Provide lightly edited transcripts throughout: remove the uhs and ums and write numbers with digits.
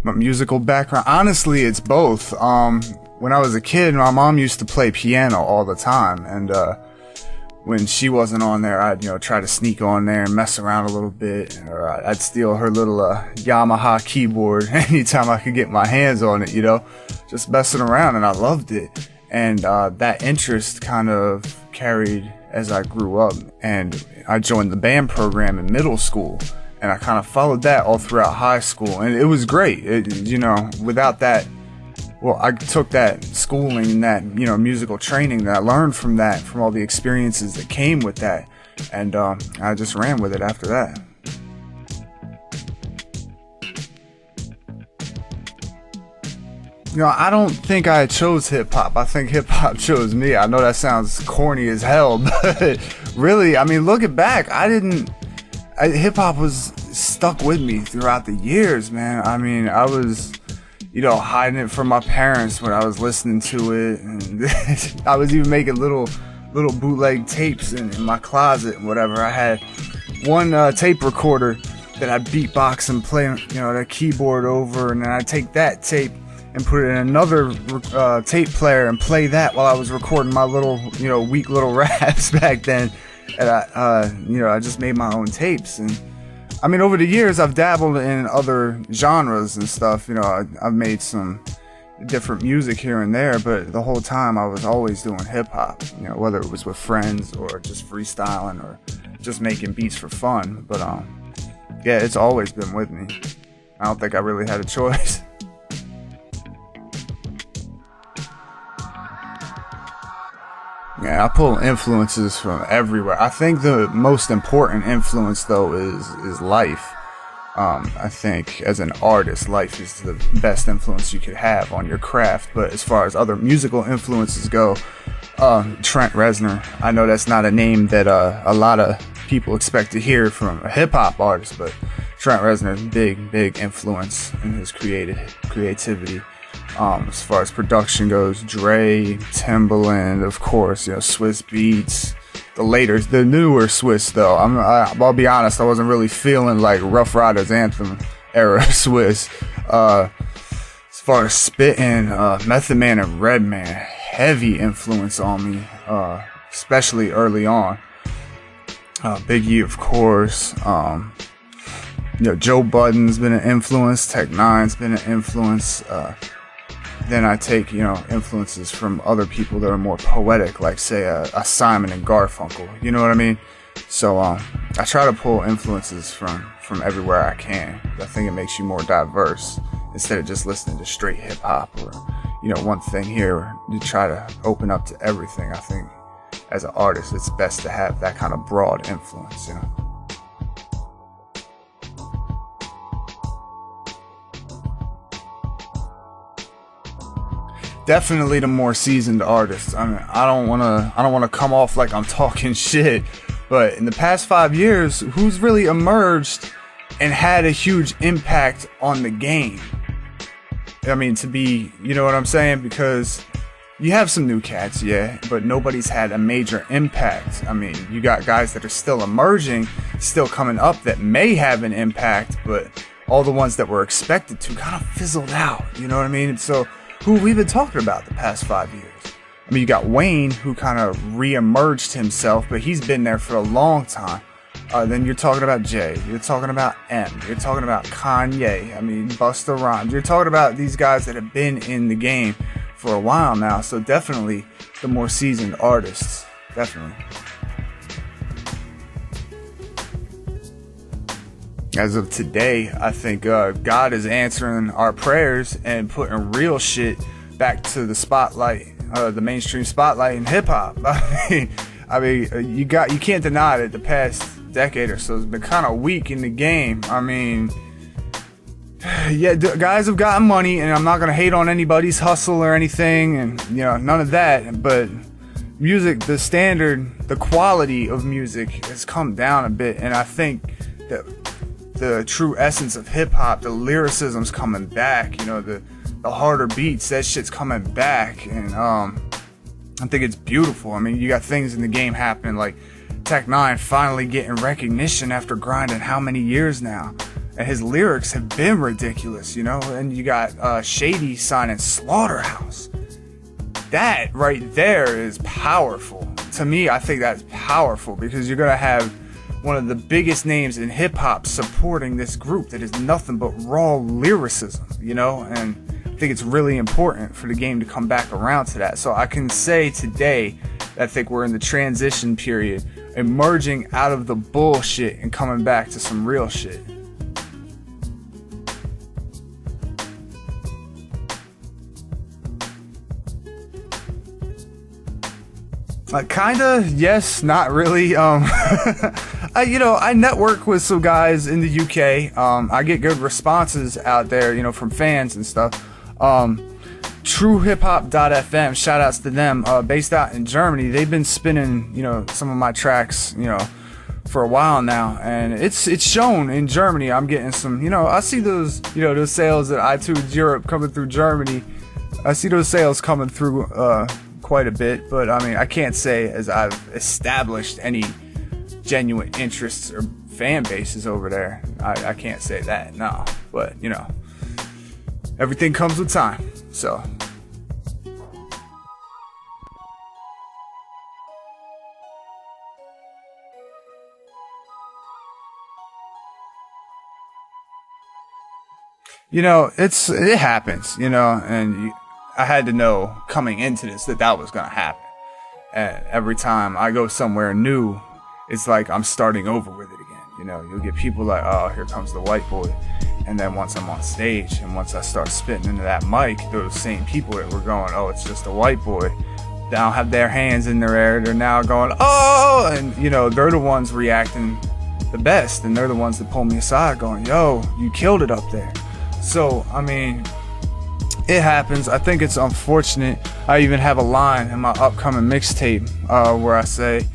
My musical background, honestly, it's both. When I was a kid, my mom used to play piano all the time, and when she wasn't on there, I'd try to sneak on there and mess around a little bit, or I'd steal her little Yamaha keyboard anytime I could get my hands on it, just messing around, and I loved it. And that interest kind of carried as I grew up, and I joined the band program in middle school, and I kind of followed that all throughout high school, and it was great. Without that, well, I took that schooling and that, musical training that I learned from all the experiences that came with that. And I just ran with it after that. I don't think I chose hip hop. I think hip hop chose me. I know that sounds corny as hell, but really, looking back, hip hop was stuck with me throughout the years, man. I was hiding it from my parents when I was listening to it, and I was even making little bootleg tapes in my closet and whatever. I had one tape recorder that I'd beatbox and play, the keyboard over, and then I'd take that tape and put it in another tape player and play that while I was recording my little, weak little raps back then. And I just made my own tapes. And over the years, I've dabbled in other genres and stuff. I've made some different music here and there, but the whole time I was always doing hip hop, whether it was with friends or just freestyling or just making beats for fun. But yeah, it's always been with me. I don't think I really had a choice. Yeah, I pull influences from everywhere. I think the most important influence, though, is life. I think as an artist, life is the best influence you could have on your craft. But as far as other musical influences go, Trent Reznor. I know that's not a name that a lot of people expect to hear from a hip-hop artist, but Trent Reznor, big influence in his creativity. As far as production goes, Dre, Timbaland, of course, Swiss Beats, the newer Swiss though. I'll be honest, I wasn't really feeling like Rough Riders Anthem era Swiss. As far as spitting, Method Man and Redman, heavy influence on me, especially early on. Biggie, of course. Joe Budden's been an influence. Tech Nine's been an influence. Then I take, influences from other people that are more poetic, like say a Simon and Garfunkel. You know what I mean? So I try to pull influences from everywhere I can. I think it makes you more diverse instead of just listening to straight hip hop or one thing here. You try to open up to everything. I think as an artist, it's best to have that kind of broad influence. Definitely the more seasoned artists. I don't wanna come off like I'm talking shit, but in the past 5 years, who's really emerged and had a huge impact on the game? To be, you know what I'm saying? Because you have some new cats, yeah, but nobody's had a major impact. You got guys that are still emerging, still coming up that may have an impact, but all the ones that were expected to kind of fizzled out. You know what I mean? So who we've been talking about the past 5 years. You got Wayne, who kind of re-emerged himself, but he's been there for a long time. Then you're talking about Jay, you're talking about M, you're talking about Kanye, Busta Rhymes. You're talking about these guys that have been in the game for a while now. So definitely the more seasoned artists, definitely. As of today, I think God is answering our prayers and putting real shit back to the spotlight, the mainstream spotlight in hip hop. You can't deny that the past decade or so has been kind of weak in the game. Yeah, guys have gotten money, and I'm not gonna hate on anybody's hustle or anything, and none of that. But music, the standard, the quality of music has come down a bit, and I think that the true essence of hip-hop, the lyricism's coming back, the harder beats, that shit's coming back, and I think it's beautiful. You got things in the game happening like Tech Nine finally getting recognition after grinding how many years now, and his lyrics have been ridiculous, you know. And you got Shady signing Slaughterhouse. That right there is powerful. To me, I think that's powerful, because you're gonna have one of the biggest names in hip-hop supporting this group that is nothing but raw lyricism, you know. And I think it's really important for the game to come back around to that. So I can say today that I think we're in the transition period, emerging out of the bullshit and coming back to some real shit. Kinda, yes, not really. I network with some guys in the UK. I get good responses out there, you know, from fans and stuff. TrueHipHop.fm, shout outs to them, based out in Germany. They've been spinning, you know, some of my tracks, you know, for a while now, and it's shown in Germany. I'm getting some, you know, I see those, you know, those sales at iTunes Europe coming through Germany. I see those sales coming through quite a bit, but I mean, I can't say as I've established any genuine interests or fan bases over there. I can't say that, no. But, you know, everything comes with time, so. You know, it happens, you know, and I had to know coming into this that was going to happen. And every time I go somewhere new, it's like I'm starting over with it again. You know, you'll get people like, oh, here comes the white boy. And then once I'm on stage and once I start spitting into that mic, those same people that were going, oh, it's just a white boy, they don't have their hands in their air. They're now going, oh, and, you know, they're the ones reacting the best. And they're the ones that pull me aside going, yo, you killed it up there. So, I mean, it happens. I think it's unfortunate. I even have a line in my upcoming mixtape where I say,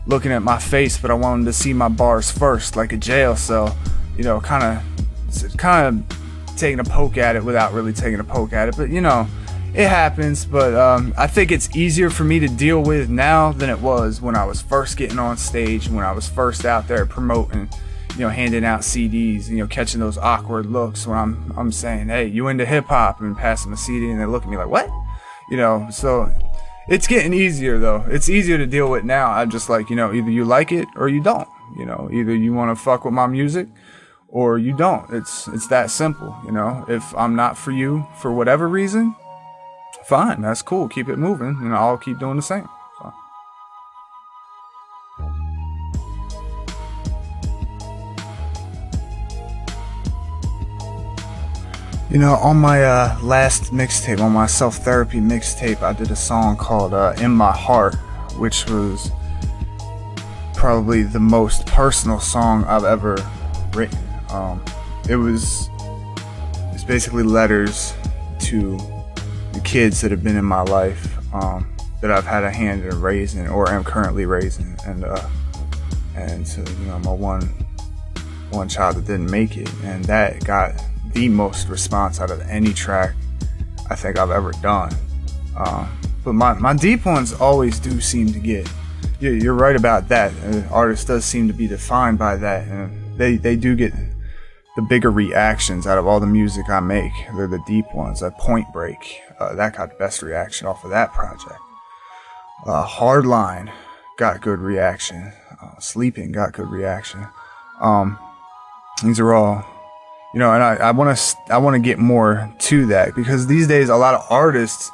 looking at my face, but I want them to see my bars first, like a jail cell. You know, kind of taking a poke at it without really taking a poke at it. But, you know, it happens. But I think it's easier for me to deal with now than it was when I was first getting on stage, when I was first out there promoting, you know, handing out CDs, you know, catching those awkward looks when I'm saying, hey, you into hip hop, and passing a CD and they look at me like, what? You know, so it's getting easier though. It's easier to deal with now. I'm just like, you know, either you like it or you don't. You know, either you want to fuck with my music or you don't. It's that simple, you know. If I'm not for you for whatever reason, fine, that's cool. Keep it moving, and I'll keep doing the same. So. You know, on my last mixtape, on my self-therapy mixtape, I did a song called In My Heart, which was probably the most personal song I've ever written. It's basically letters to the kids that have been in my life, that I've had a hand in raising or am currently raising, and so, you know, my one child that didn't make it, and that got the most response out of any track I think I've ever done. But my deep ones always do seem to get, you're right about that. Artists does seem to be defined by that, and they do get the bigger reactions out of all the music I make. They're the deep ones. Point Break, that got the best reaction off of that project. Hardline got good reaction. Sleeping got good reaction. These are all, you know, and I want to get more to that, because these days a lot of artists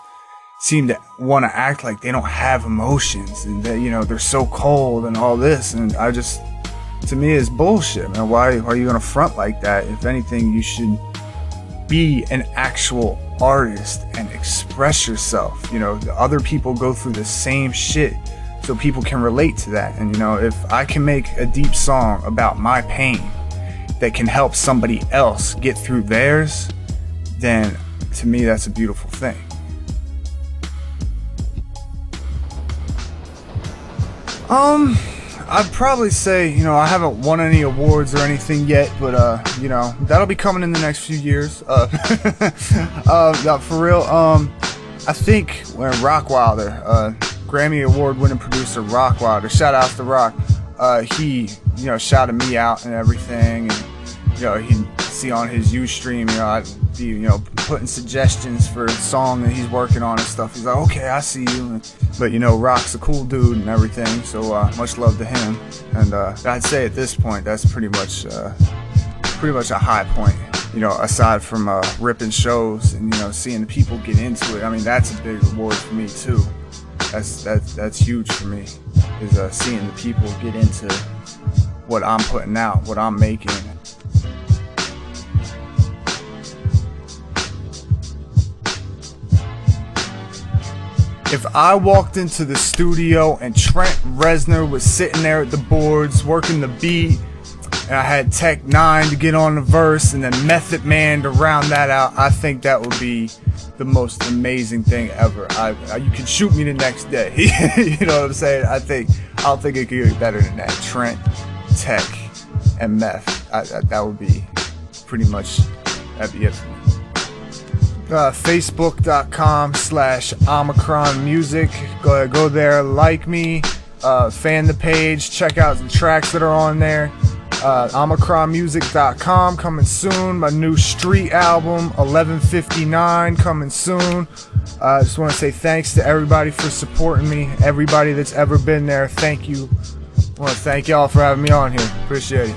seem to want to act like they don't have emotions, and that, you know, they're so cold and all this, and to me, it's bullshit, man. Why are you gonna front like that? If anything, you should be an actual artist and express yourself. You know, the other people go through the same shit, so people can relate to that. And, you know, if I can make a deep song about my pain that can help somebody else get through theirs, then to me, that's a beautiful thing. I'd probably say, you know, I haven't won any awards or anything yet, but, you know, that'll be coming in the next few years. For real, I think when Rockwilder, Grammy Award winning producer Rockwilder, shout out to Rock, he, you know, shouted me out and everything, and he'd see on his Ustream, I'd be, putting suggestions for a song that he's working on and stuff. He's like, okay, I see you. But, Rock's a cool dude and everything, so much love to him. And I'd say at this point, that's pretty much a high point. Aside from ripping shows and, seeing the people get into it. I mean, that's a big reward for me, too. That's huge for me, is seeing the people get into what I'm putting out, what I'm making. If I walked into the studio and Trent Reznor was sitting there at the boards working the beat, and I had Tech 9 to get on the verse and then Method Man to round that out, I think that would be the most amazing thing ever. You could shoot me the next day. You know what I'm saying? I don't think it could get better than that. Trent, Tech, and Meth. That would be pretty much, that'd be it for me. Facebook.com/Omikron Music. Go there, like me, fan the page, check out the tracks that are on there. OmikronMusic.com coming soon. My new street album 1159 coming soon. I just want to say thanks to everybody for supporting me, everybody that's ever been there. Thank you. I want to thank y'all for having me on here. Appreciate it.